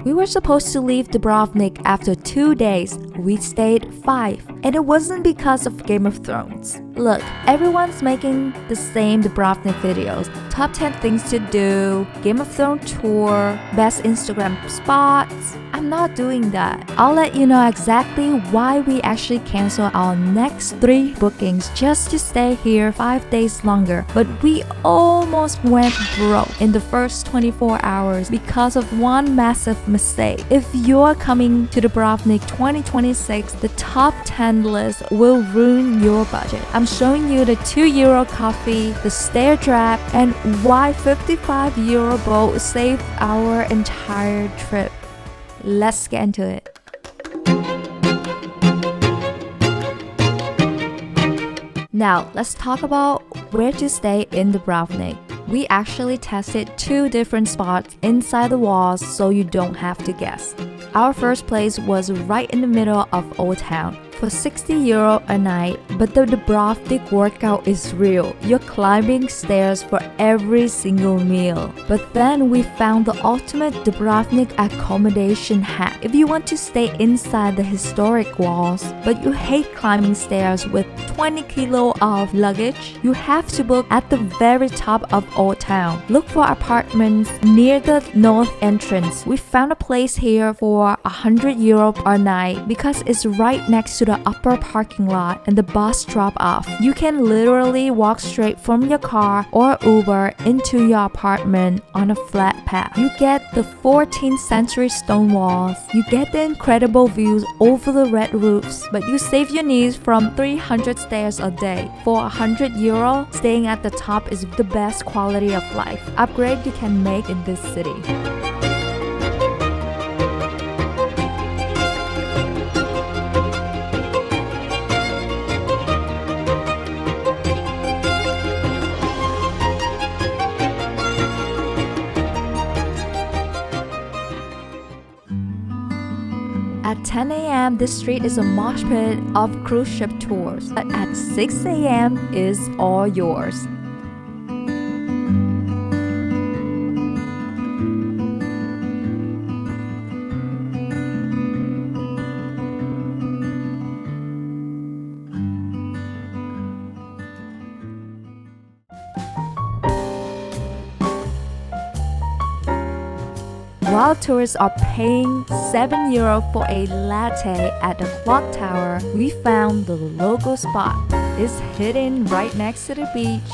We were supposed to leave Dubrovnik after 2 days. We stayed 5, and it wasn't because of Game of Thrones. Look, everyone's making the same Dubrovnik videos. Top 10 things to do, Game of Thrones tour, best Instagram spots. I'm not doing that. I'll let you know exactly why we actually canceled our next 3 bookings just to stay here 5 days longer. But we almost went broke in the first 24 hours because of one massive mistake. If you're coming to Dubrovnik 2026, the top 10 list will ruin your budget. I'm showing you the €2 coffee, the stair trap, and why €55 boat saved our entire trip. Let's get into it. Now, let's talk about where to stay in Dubrovnik. We actually tested 2 different spots inside the walls so you don't have to guess. Our first place was right in the middle of Old Town for €60 a night, but the Dubrovnik workout is real. You're climbing stairs for every single meal. But then we found the ultimate Dubrovnik accommodation hack. If you want to stay inside the historic walls, but you hate climbing stairs with 20 kilo of luggage, you have to book at the very top of Old Town. Look for apartments near the north entrance. We found a place here for €100 a night because it's right next to the upper parking lot and the bus drop off. You can literally walk straight from your car or Uber into your apartment on a flat path. You get the 14th century stone walls. You get the incredible views over the red roofs, but you save your knees from 300 stairs a day. For €100, staying at the top is the best quality of life upgrade you can make in this city. At 10 a.m., this street is a mosh pit of cruise ship tours, but at 6 a.m. is all yours. While tourists are paying €7 for a latte at the clock tower, we found the local spot. It's hidden right next to the beach.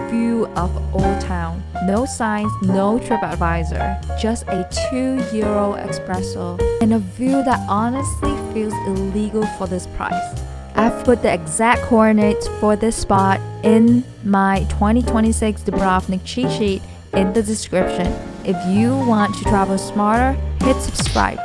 View of Old Town. No signs, no TripAdvisor. Just a €2 espresso and a view that honestly feels illegal for this price. I've put the exact coordinates for this spot in my 2026 Dubrovnik cheat sheet in the description. If you want to travel smarter, hit subscribe.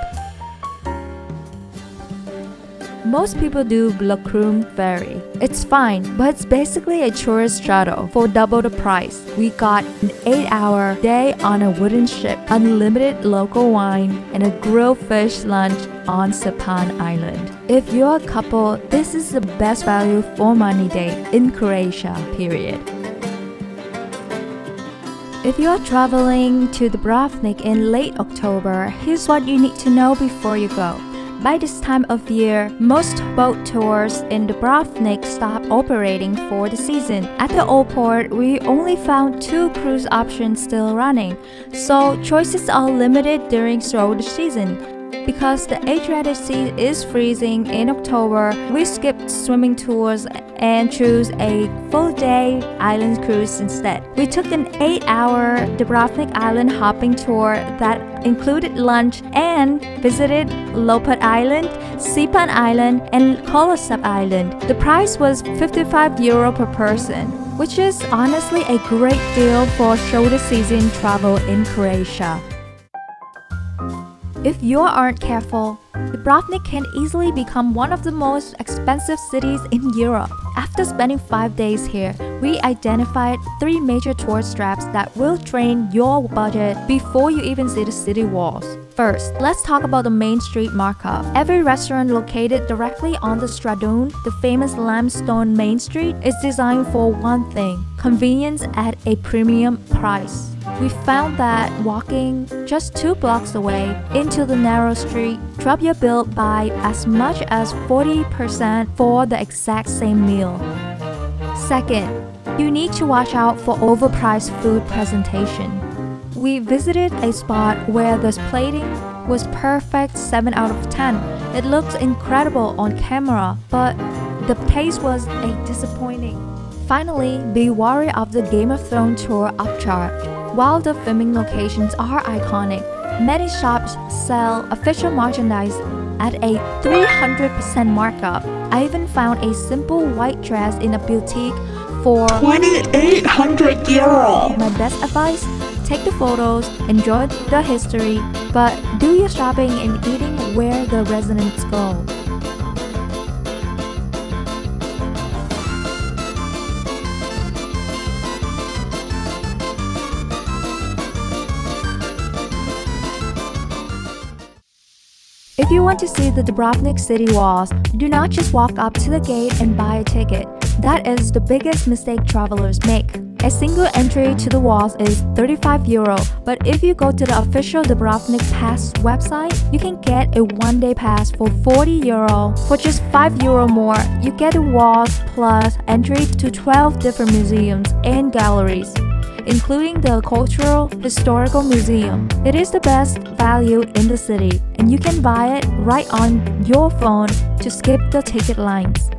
Most people do Blockroom Ferry. It's fine, but it's basically a tourist shuttle for double the price. We got an 8-hour day on a wooden ship, unlimited local wine, and a grilled fish lunch on Sapan Island. If you're a couple, this is the best value for money date in Croatia, period. If you're traveling to Dubrovnik in late October, here's what you need to know before you go. By this time of year, most boat tours in Dubrovnik stop operating for the season. At the old port, we only found 2 cruise options still running, so choices are limited during shoulder season. Because the Adriatic Sea is freezing in October, we skipped swimming tours and chose a full-day island cruise instead. We took an 8-hour Dubrovnik island hopping tour that included lunch and visited Lopet Island, Sipan Island, and Kolosep Island. The price was €55 per person, which is honestly a great deal for shoulder season travel in Croatia. If you aren't careful, Dubrovnik can easily become one of the most expensive cities in Europe. After spending 5 days here, we identified 3 major tourist traps that will drain your budget before you even see the city walls. First, let's talk about the Main Street markup. Every restaurant located directly on the Stradun, the famous limestone Main Street, is designed for one thing: convenience at a premium price. We found that walking just 2 blocks away into the narrow street drop your bill by as much as 40% for the exact same meal. Second, you need to watch out for overpriced food presentation. We visited a spot where the plating was perfect 7 out of 10. It looked incredible on camera, but the taste was disappointing. Finally, be wary of the Game of Thrones tour upcharge. While the filming locations are iconic, many shops sell official merchandise at a 300% markup. I even found a simple white dress in a boutique for 2,800 euro. My best advice: take the photos, enjoy the history, but do your shopping and eating where the residents go. If you want to see the Dubrovnik city walls, do not just walk up to the gate and buy a ticket. That is the biggest mistake travelers make. A single entry to the walls is 35 euro, but if you go to the official Dubrovnik Pass website, you can get a one-day pass for 40 euro. For just 5 euro more, you get the walls plus entry to 12 different museums and galleries, including the Cultural Historical Museum. It is the best value in the city, and you can buy it right on your phone to skip the ticket lines.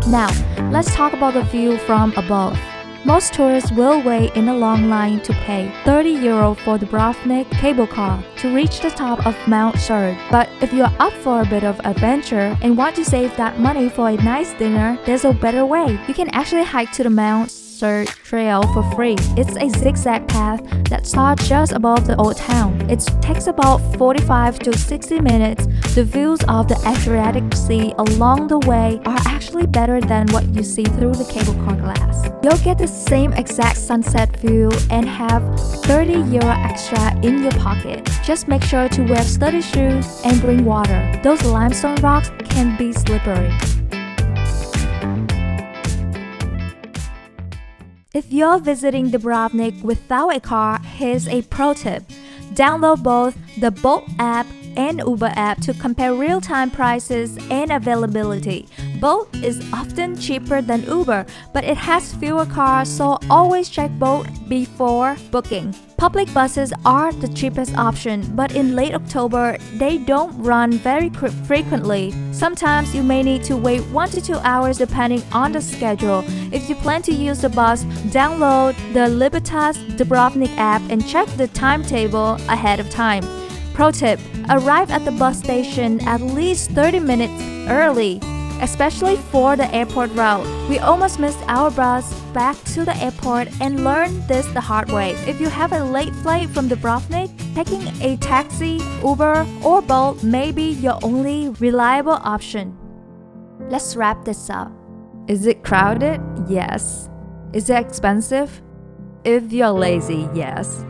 Now, let's talk about the view from above. Most tourists will wait in a long line to pay 30 euro for the Dubrovnik cable car to reach the top of Mount Surd. But if you're up for a bit of adventure and want to save that money for a nice dinner, there's a better way. You can actually hike to the Mount Surd Trail for free. It's a zigzag path that starts just above the old town. It takes about 45 to 60 minutes. The views of the Adriatic Sea along the way are actually better than what you see through the cable car glass. You'll get the same exact sunset view and have 30 euro extra in your pocket. Just make sure to wear sturdy shoes and bring water. Those limestone rocks can be slippery. If you're visiting Dubrovnik without a car, here's a pro tip. Download both the Bolt app and Uber app to compare real-time prices and availability. Bolt is often cheaper than Uber, but it has fewer cars, so always check Bolt before booking. Public buses are the cheapest option, but in late October, they don't run very frequently. Sometimes you may need to wait 1 to 2 hours depending on the schedule. If you plan to use the bus, download the Libertas Dubrovnik app and check the timetable ahead of time. Pro tip: arrive at the bus station at least 30 minutes early, especially for the airport route. We almost missed our bus back to the airport and learned this the hard way. If you have a late flight from Dubrovnik, taking a taxi, Uber, or Bolt may be your only reliable option. Let's wrap this up. Is it crowded? Yes. Is it expensive? If you're lazy, yes.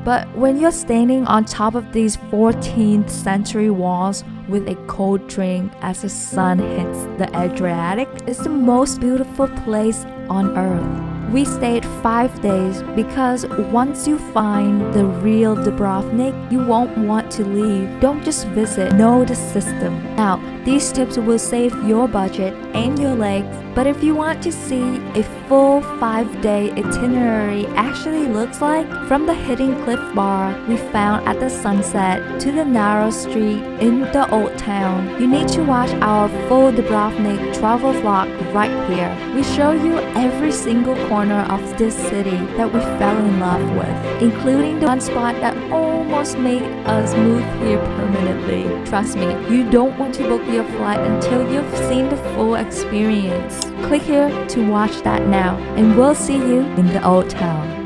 But when you're standing on top of these 14th century walls with a cold drink as the sun hits the Adriatic, it's the most beautiful place on earth. We stayed 5 days because once you find the real Dubrovnik, you won't want to leave. Don't just visit, know the system. Now, these tips will save your budget and your legs, but if you want to see a full 5-day itinerary actually looks like, from the hidden cliff bar we found at the sunset to the narrow street in the old town, you need to watch our full Dubrovnik travel vlog right here. We show you every single corner of this city that we fell in love with, including the one spot that almost made us move here permanently. Trust me, you don't want to book your flight until you've seen the full experience. Click here to watch that now, and we'll see you in the old town.